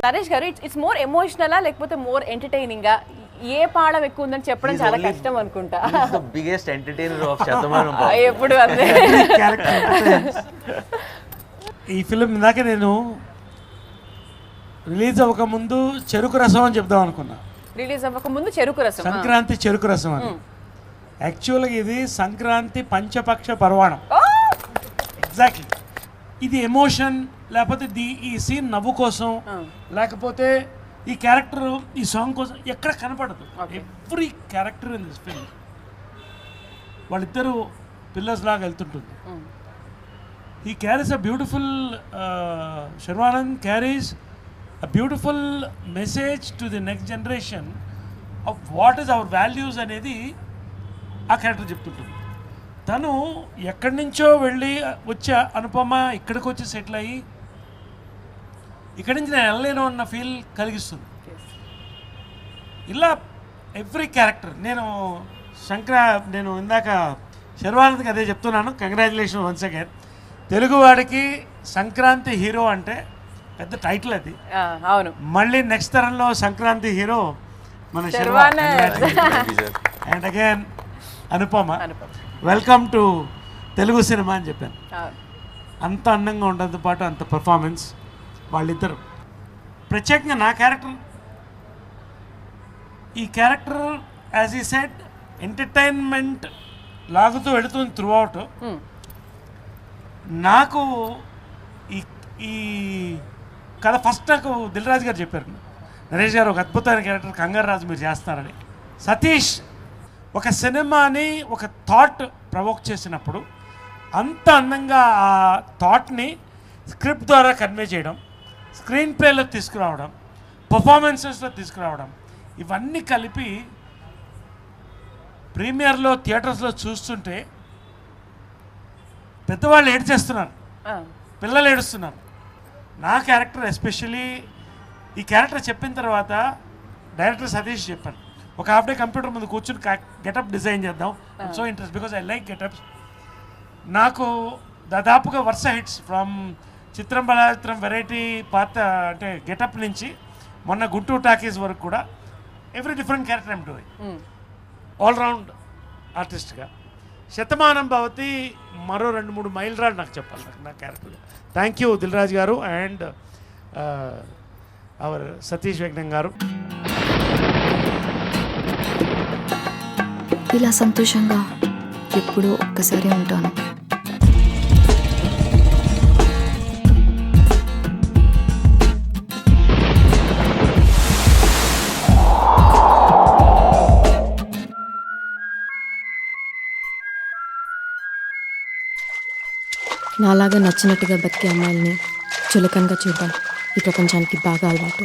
నరేష్ గారు, it's more ఎమోషనలా లేకపోతే more ఎంటర్టైనింగా? ఏ పాఠం ఎక్కువ ఉందని చెప్పడం చాలా కష్టం అనుకుంటా. Biggest entertainer of Shatamanam. ఎప్పుడు అంతే. ఈ ఫిలిం ఇందాక నేను రిలీజ్ అవ్వక ముందు చెరుకు రసం అని చెప్దాం అనుకున్నా. రిలీజ్ అవ్వక ముందు చెరుకు రసం, సంక్రాంతి చెరుకు రసం అని. యాక్చువల్గా ఇది సంక్రాంతి పంచపక్ష పర్వాణం. ఎగ్జాక్ట్లీ. ఇది ఎమోషన్, లేకపోతే ఈ సీన్ నవ్వు కోసం, లేకపోతే ఈ క్యారెక్టర్ ఈ సాంగ్ కోసం ఎక్కడ కనపడదు. Every character in this film వాళ్ళిద్దరూ పిల్లర్స్ లాగా వెళ్తుంటుంది. He carries a beautiful, Sharvanand carries a beautiful message to the next generation of what is our values అనేది ఆ క్యారెక్టర్ చెప్తుంటుంది. తను ఎక్కడి నుంచో వెళ్ళి వచ్చే అనుపమ ఇక్కడికి వచ్చి సెటిల్ అయ్యి ఇక్కడి నుంచి నేను వెళ్ళలేను అన్న ఫీల్ కలిగిస్తుంది. ఇలా ఎవ్రీ క్యారెక్టర్ నేను ఇందాక శర్వానంద్కి అదే చెప్తున్నాను. Congratulation once again. తెలుగువాడికి సంక్రాంతి హీరో అంటే పెద్ద టైటిల్ అది. అవును. మళ్ళీ నెక్స్ట్ తరంలో సంక్రాంతి హీరో మన Sharwanand. And again Anupama. Welcome to Telugu cinema అని చెప్పాను. అంత అందంగా ఉండడంతో పాటు అంత పర్ఫార్మెన్స్ వాళ్ళిద్దరు. ప్రత్యేకంగా నా క్యారెక్టర్, ఈ క్యారెక్టర్ యాజ్ ఈ సెడ్ ఎంటర్టైన్మెంట్ లాగుతూ వెళుతుంది త్రూ అవుట్. నాకు ఈ కథ ఫస్ట్ నాకు దిల్ రాజు గారు చెప్పారు, నరేష్ గారు ఒక అద్భుతమైన క్యారెక్టర్ కంగారు రాజు మీరు చేస్తున్నారని. సతీష్ ఒక సినిమాని ఒక థాట్ ప్రవోక్ చేసినప్పుడు అంత అందంగా ఆ థాట్ని స్క్రిప్ట్ ద్వారా కన్వే చేయడం, స్క్రీన్ ప్లేలో తీసుకురావడం, పర్ఫార్మెన్సెస్లో తీసుకురావడం, ఇవన్నీ కలిపి ప్రీమియర్లో థియేటర్స్లో చూస్తుంటే పెద్దవాళ్ళు ఏడ్చేస్తున్నారు, పిల్లలు ఏడుస్తున్నారు. నా క్యారెక్టర్ ఎస్పెషలీ ఈ క్యారెక్టర్ చెప్పిన తర్వాత డైరెక్టర్ సతీష్ చెప్పాను, ఒక హాఫ్ డే కంప్యూటర్ ముందు కూర్చుని గెటప్ డిజైన్ చేద్దాం. So interest because I like getups. నాకు దాదాపుగా వరుస హిట్స్ ఫ్రమ్ చిత్రం బలాచిత్రం వెరైటీ పాత అంటే గెటప్ నుంచి మొన్న గుంటూరు టాకీస్ వరకు కూడా every different character I'm doing. All round ఆర్టిస్ట్గా శతమానం భవతి మరో 2-3 మైలురాళ్ళు నాకు చెప్పాలి నా character. Thank you Dil Raju గారు అండ్ అవర్ సతీష్ వెంకటం గారు. ఇలా సంతోషంగా ఎప్పుడూ ఒక్కసారి ఉంటాను. నాలాగా నచ్చినట్టుగా బతికే అమ్మాయిల్ని చులకనగా చూడడం ఈ ప్రపంచానికి బాగా అలవాటు.